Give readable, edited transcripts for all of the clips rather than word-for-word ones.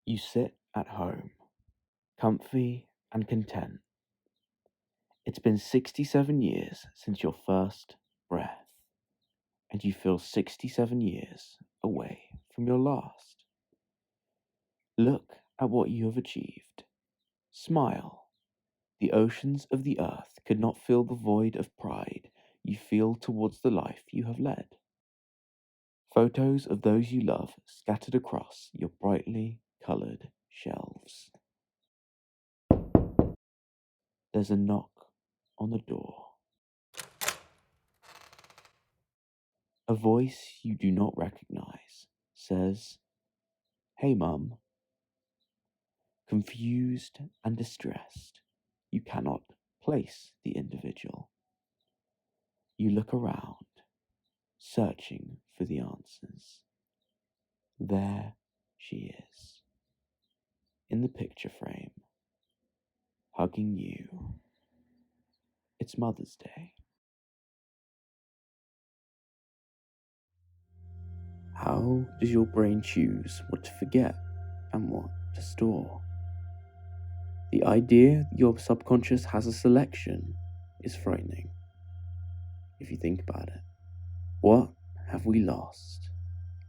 You sit at home, comfy and content. It's been 67 years since your first breath, and you feel 67 years away from your last. Look at what you have achieved. Smile. The oceans of the earth could not fill the void of pride you feel towards the life you have led. Photos of those you love scattered across your brightly coloured shelves. There's a knock on the door. A voice you do not recognize says, "Hey, Mum." Confused and distressed, you cannot place the individual. You look around, searching for the answers. There she is, in the picture frame, hugging you. It's Mother's Day. How does your brain choose what to forget and what to store? The idea that your subconscious has a selection is frightening, if you think about it. What have we lost?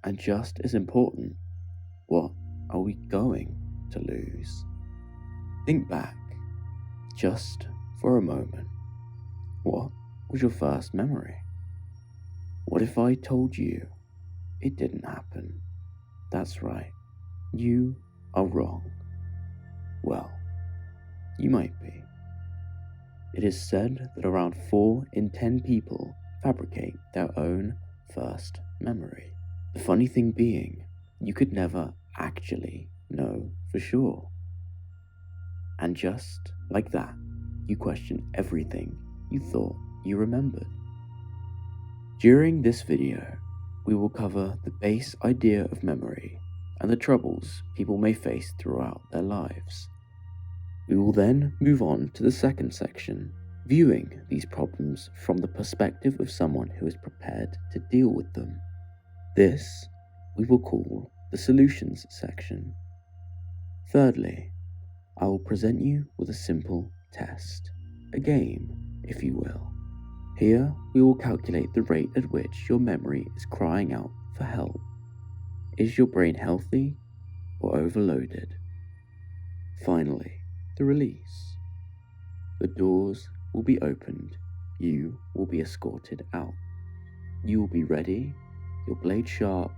And just as important, what are we going to lose? Think back, just for a moment. What was your first memory? What if I told you it didn't happen? That's right, you are wrong. Well, you might be. It is said that around 4 in 10 people fabricate their own first memory. The funny thing being, you could never actually know for sure. And just like that, you question everything you thought you remembered. During this video, we will cover the base idea of memory and the troubles people may face throughout their lives. We will then move on to the second section, viewing these problems from the perspective of someone who is prepared to deal with them. This we will call the solutions section. Thirdly, I will present you with a simple test, a game, if you will. Here we will calculate the rate at which your memory is crying out for help. Is your brain healthy or overloaded? Finally, the release. The doors will be opened, you will be escorted out. You will be ready, your blade sharp,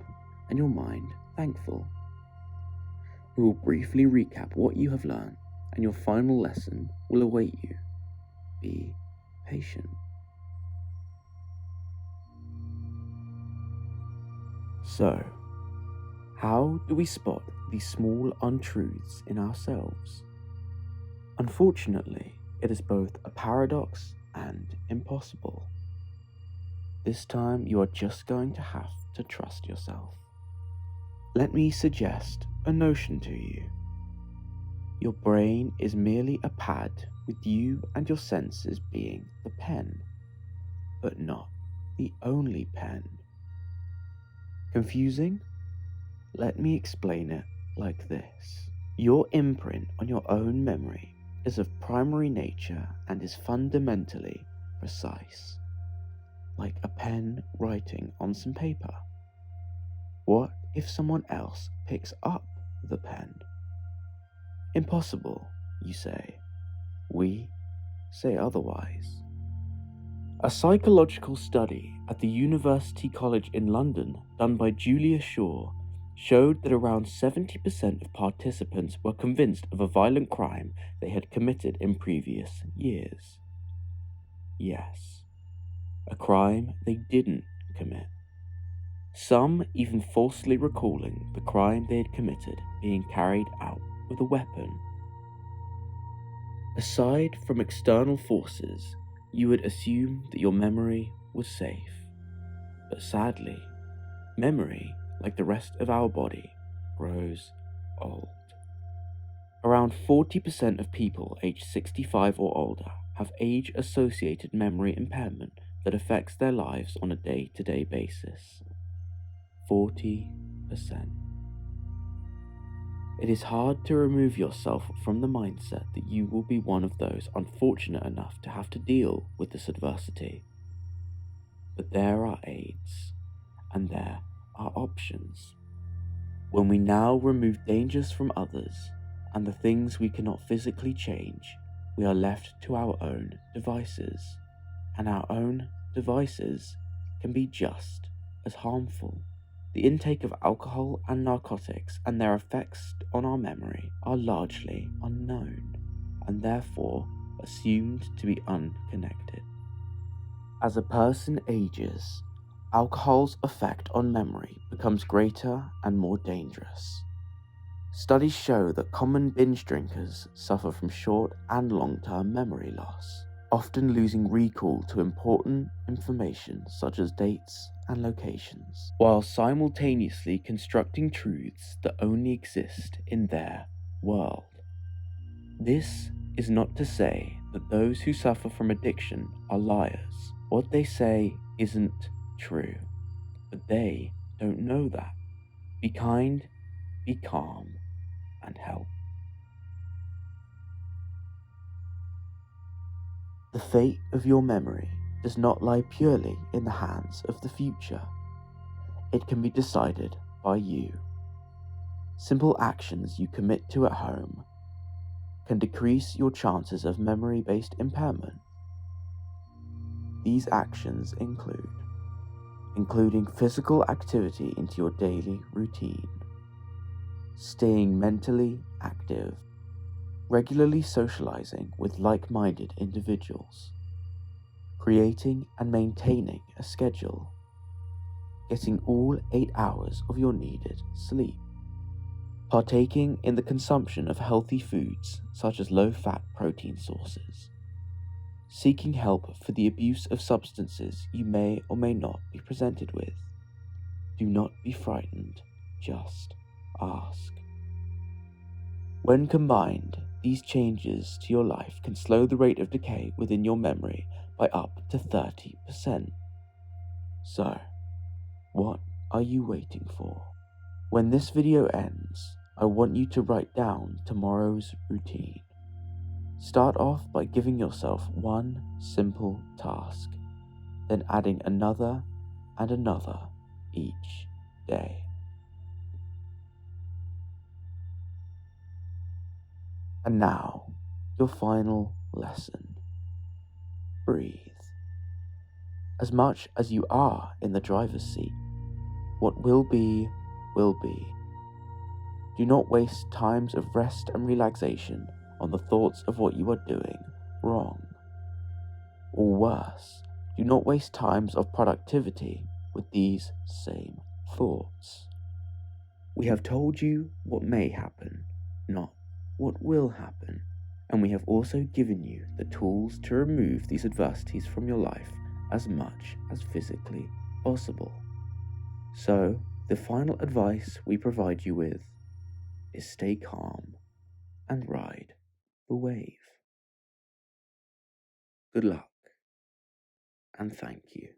and your mind thankful. We will briefly recap what you have learned, and your final lesson will await you. Be patient. So, how do we spot these small untruths in ourselves? Unfortunately, it is both a paradox and impossible. This time you are just going to have to trust yourself. Let me suggest a notion to you. Your brain is merely a pad with you and your senses being the pen, but not the only pen. Confusing? Let me explain it like this. Your imprint on your own memory is of primary nature and is fundamentally precise, like a pen writing on some paper. What if someone else picks up the pen? Impossible, you say. We say otherwise. A psychological study at the University College in London done by Julia Shaw showed that around 70% of participants were convinced of a violent crime they had committed in previous years. Yes, a crime they didn't commit. Some even falsely recalling the crime they had committed being carried out with a weapon. Aside from external forces, you would assume that your memory was safe. But sadly, memory, like the rest of our body, grows old. Around 40% of people aged 65 or older have age-associated memory impairment that affects their lives on a day-to-day basis. 40%. It is hard to remove yourself from the mindset that you will be one of those unfortunate enough to have to deal with this adversity. But there are aids, and there are options. When we now remove dangers from others and the things we cannot physically change, we are left to our own devices, and our own devices can be just as harmful. The intake of alcohol and narcotics and their effects on our memory are largely unknown, and therefore assumed to be unconnected. As a person ages, alcohol's effect on memory becomes greater and more dangerous. Studies show that common binge drinkers suffer from short and long-term memory loss, often losing recall to important information such as dates and locations, while simultaneously constructing truths that only exist in their world. This is not to say that those who suffer from addiction are liars. What they say isn't true, but they don't know that. Be kind, be calm, and help. The fate of your memory does not lie purely in the hands of the future. It can be decided by you. Simple actions you commit to at home can decrease your chances of memory-based impairment. These actions including physical activity into your daily routine, staying mentally active, regularly socializing with like-minded individuals, creating and maintaining a schedule, getting all 8 hours of your needed sleep, partaking in the consumption of healthy foods such as low-fat protein sources, seeking help for the abuse of substances you may or may not be presented with. Do not be frightened, just ask. When combined, these changes to your life can slow the rate of decay within your memory by up to 30%. So, what are you waiting for? When this video ends, I want you to write down tomorrow's routine. Start off by giving yourself one simple task, then adding another and another each day. And now, your final lesson. Breathe. As much as you are in the driver's seat, what will be, will be. Do not waste times of rest and relaxation on the thoughts of what you are doing wrong. Or worse, do not waste times of productivity with these same thoughts. We have told you what may happen, not what will happen, and we have also given you the tools to remove these adversities from your life as much as physically possible. So, the final advice we provide you with is stay calm and ride the wave. Good luck, and thank you.